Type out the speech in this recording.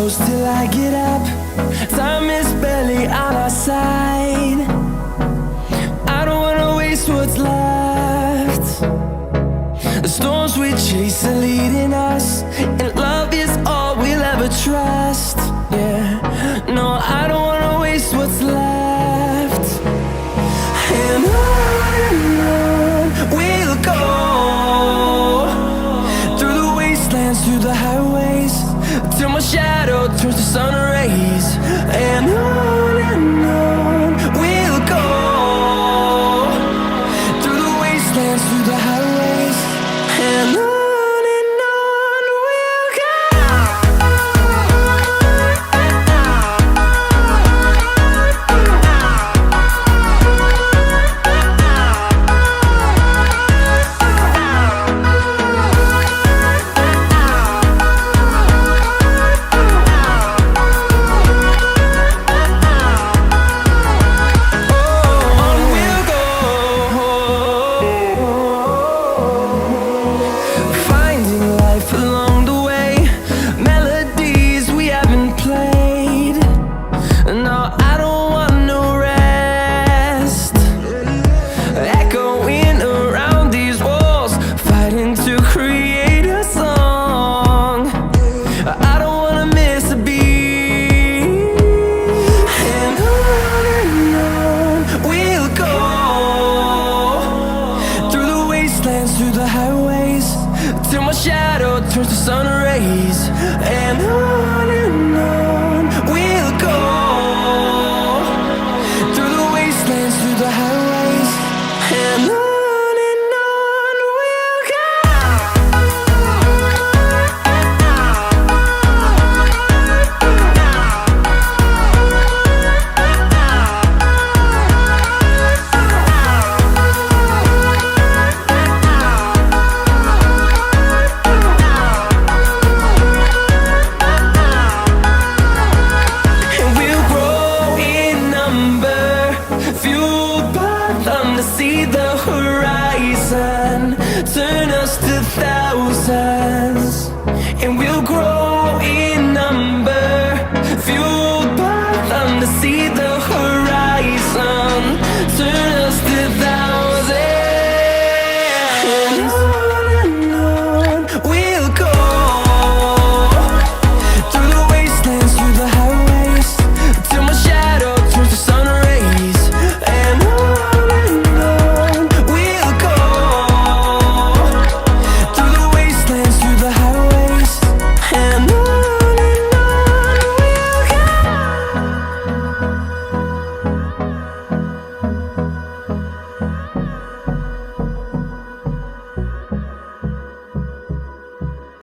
close till I get up. Time is barely on our side. I don't wanna waste what's left. The storms we chase are leading us, and love is all we'll ever trust. Yeah, no, I don't wanna waste what's left. And on we'll go, through the wastelands, through the highways, till my shadow turns to sun rays. And on we'll go, through the wastelands, through the highways, and on we'll go. Through the highways, till my shadow turns to sun rays. And on we'll go, through the wastelands, through the highways, and on we'll go. See the horizon turn us to thousands, and we'll grow in number, fueled by them to see the horizon.